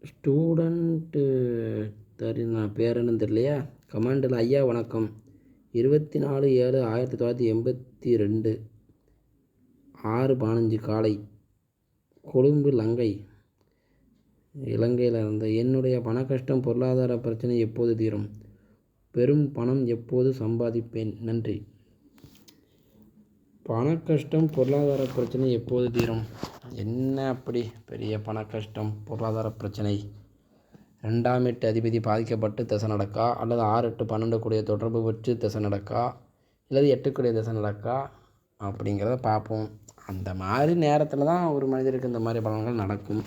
Student நான் பேர் என்னன்னு தெரியலையா? கமாண்டில் ஐயா வணக்கம். 24/7/1982 6:15 காலை கொழும்பு இலங்கையில் இருந்த என்னுடைய பண கஷ்டம் பொருளாதார பிரச்சனை எப்போது தீரும்? பெரும் பணம் எப்போது சம்பாதிப்பேன்? நன்றி. பண கஷ்டம் பொருளாதார பிரச்சனை எப்போது தீரும்? என்ன அப்படி பெரிய பண கஷ்டம் பொருளாதார பிரச்சனை? 2ஆம் எட்டு அதிபதி பாதிக்கப்பட்டு திசை நடக்கா, அல்லது 6, 8, 12 கூடிய தொடர்பு வச்சு திசை நடக்கா, அல்லது 8 கூடிய திசை நடக்கா அப்படிங்கிறத பார்ப்போம். அந்த மாதிரி நேரத்தில் தான் ஒரு மனிதருக்கு இந்த மாதிரி பலன்கள் நடக்கும்.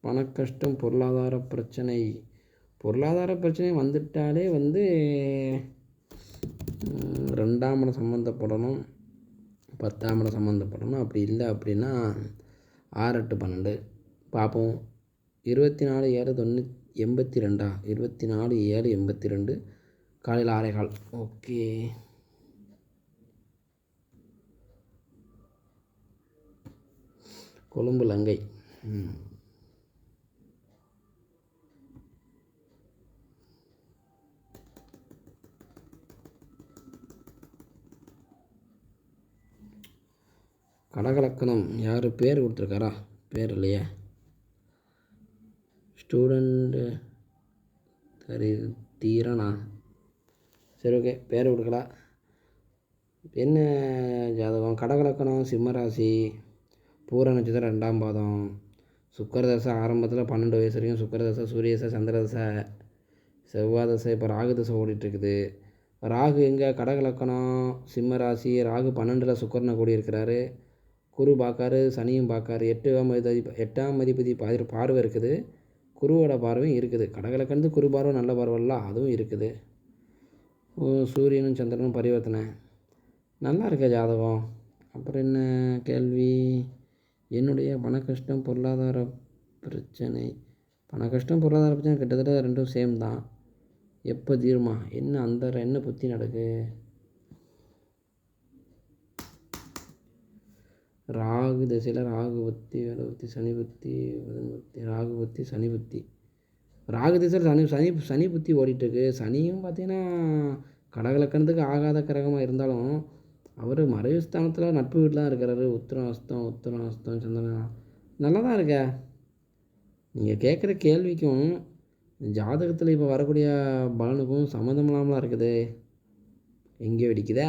பண கஷ்டம் பொருளாதார பிரச்சனை வந்துட்டாலே 2ஆம் இடம் சம்மந்தப்படணும், 10ஆம் இடம் சம்மந்தப்படணும். அப்படி இல்லை அப்படின்னா 6, 8, 12 பார்ப்போம். 24/7/82 24/7/82 காலையில் 6:15. ஓகே, கொழும்பு இலங்கை. கடகலக்கணம் யார் பேர் கொடுத்துருக்காரா? பேர் இல்லையா? ஸ்டூடெண்ட்டு தீரனா? சரி, ஓகே, பேர் கொடுக்கல. என்ன ஜாதகம்? கடகலக்கணம், சிம்மராசி, பூர நட்சத்திரம் 2ஆம் பாதம், சுக்கரதசை ஆரம்பத்தில் 12 வயசு வரைக்கும் சுக்கரதசை, சூரியதசை, சந்திரதசை, செவ்வாதசை, இப்போ ராகுதசை ஓடிட்டுருக்குது. ராகு எங்கே? கடகலக்கணம், சிம்மராசி. ராகு 12ல் சுக்கரனை கூடியிருக்கிறாரு. குரு பார்க்காரு, சனியும் பார்க்காரு. 8ஆம் அதிபதி பார்வை இருக்குது, குருவோட பார்வையும் இருக்குது. கடகலக்கணத்து குரு பார்வை நல்ல பார்வைல அதுவும் இருக்குது. சூரியனும் சந்திரனும் பரிவர்த்தனை நல்லா இருக்க ஜாதகம். அப்புறம் என்ன கேள்வி? என்னுடைய பண கஷ்டம் பொருளாதார பிரச்சனை கிட்டத்தட்ட ரெண்டும் சேம் தான். எப்போ தீருமா? என்ன புத்தி நடக்கு? ராகு திசையில் ராகு புத்தி, வேலை புத்தி, சனி புத்தி, புதன் புத்தி, ராகு புத்தி, சனி புத்தி. ராகு திசையில் சனி புத்தி ஓடிட்டுருக்கு. சனியும் பார்த்தீங்கன்னா கடகலக்கணத்துக்கு ஆகாத கிரகமாக இருந்தாலும் அவர் மறைவு ஸ்தானத்தில் நட்பு வீட்டில் தான் இருக்கிறாரு. உத்திரம் சந்திரன் நல்லா தான் இருக்க. நீங்கள் கேட்குற கேள்விக்கும் ஜாதகத்தில் இப்போ வரக்கூடிய பலனுக்கும் சம்மந்தம் இல்லாமலாம் இருக்குது. எங்கேயோ வெடிக்குதே.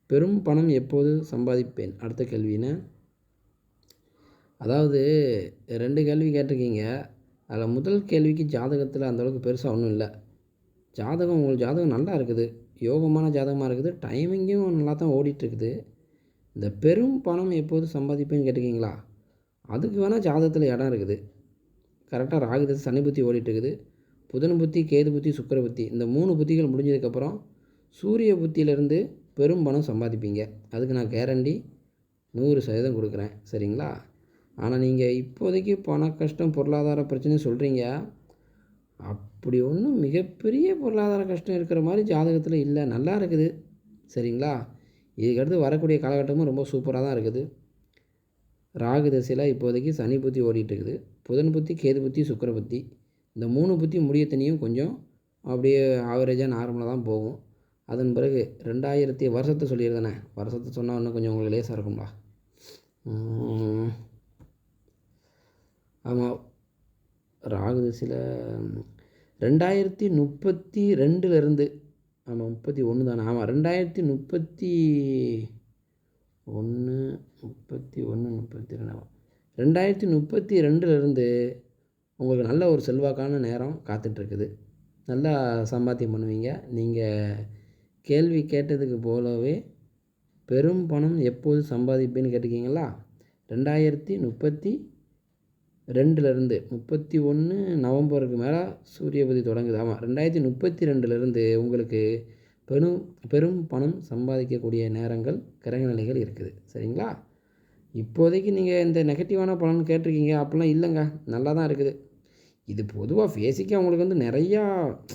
பெரும் பணம் எப்போது சம்பாதிப்பேன்? அடுத்த கேள்வின்னு, அதாவது 2 கேள்வி கேட்டிருக்கீங்க. அதில் முதல் கேள்விக்கு ஜாதகத்தில் அந்தளவுக்கு பெருசாக ஒன்றும் இல்லை. உங்களுக்கு ஜாதகம் நல்லா இருக்குது, யோகமான ஜாதகமாக இருக்குது, டைமிங்கும் நல்லா தான் ஓடிட்டுருக்குது. இந்த பெரும் பணம் எப்போது சம்பாதிப்பேன்னு கேட்டிருக்கீங்களா? அதுக்கு வேணால் ஜாதகத்தில் இடம் இருக்குது. கரெக்டாக ராகு திசை சனி புத்தி ஓடிட்டுருக்குது. புதன் புத்தி, கேது புத்தி, சுக்கிர புத்தி, இந்த 3 புத்திகள் முடிஞ்சதுக்கப்புறம் சூரிய புத்தியிலேருந்து பெரும் பணம் சம்பாதிப்பீங்க. அதுக்கு நான் கேரண்டி 100% கொடுக்குறேன். சரிங்களா? ஆனால் நீங்கள் இப்போதைக்கு பண கஷ்டம் பொருளாதார பிரச்சனை சொல்கிறீங்க. அப்படி ஒன்றும் மிகப்பெரிய பொருளாதார கஷ்டம் இருக்கிற மாதிரி ஜாதகத்தில் இல்லை, நல்லா இருக்குது. சரிங்களா? இதுக்கடுத்து வரக்கூடிய காலகட்டமும் ரொம்ப சூப்பராக தான் இருக்குது. ராகு திசையில் இப்போதைக்கு சனி புத்தி ஓடிட்டுருக்குது. புதன் புத்தி, கேது புத்தி, சுக்கிர புத்தி, இந்த 3 புத்தி முடியத்தனையும் கொஞ்சம் அப்படியே ஆவரேஜாக நார்மலாக தான் போகும். அதன் பிறகு 2000 வருஷத்தை சொல்லியிருந்தேனே, வருஷத்தை சொன்னால் இன்னும் கொஞ்சம் உங்களுக்கு லேசாக இருக்கும்டா. ஆமாம், ராகு திசையில் 2032 ஆமாம், 31 தானே? ஆமாம், 2032 உங்களுக்கு நல்ல ஒரு செல்வாக்கான நேரம் காத்துட்ருக்குது. நல்லா சம்பாத்தியம் பண்ணுவீங்க. நீங்கள் கேள்வி கேட்டதுக்கு போலவே பெரும் பணம் எப்போது சம்பாதிப்பேன்னு கேட்டிருக்கீங்களா? 2032 31 நவம்பருக்கு மேலே சூரிய புத்தி தொடங்குது. ஆமாம், 2032 உங்களுக்கு பெரும் பணம் சம்பாதிக்கக்கூடிய நேரங்கள், கிரக நிலைகள் இருக்குது. சரிங்களா? இப்போதைக்கு நீங்கள் இந்த நெகட்டிவான பலன் கேட்டிருக்கீங்க, அப்படிலாம் இல்லைங்க, நல்லா தான் இருக்குது. இது பொதுவாக பேசிக்காக உங்களுக்கு நிறையா,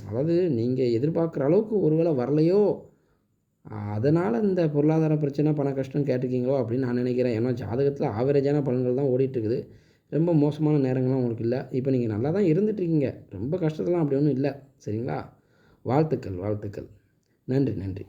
அதாவது நீங்கள் எதிர்பார்க்குற அளவுக்கு ஒருவேளை வரலையோ, அதனால் இந்த பொருளாதார பிரச்சனை பண கஷ்டம் கேட்டிருக்கீங்களோ அப்படின்னு நான் நினைக்கிறேன். ஏன்னா ஜாதகத்தில் ஆவரேஜான பலன்கள் தான் ஓடிட்டுருக்குது. ரொம்ப மோசமான நேரங்கள்லாம் உங்களுக்கு இல்லை. இப்போ நீங்கள் நல்லா தான் இருந்துகிட்ருக்கீங்க. ரொம்ப கஷ்டத்தெல்லாம் அப்படி ஒன்றும் இல்லை. சரிங்களா? வாழ்த்துக்கள், வாழ்த்துக்கள். நன்றி, நன்றி.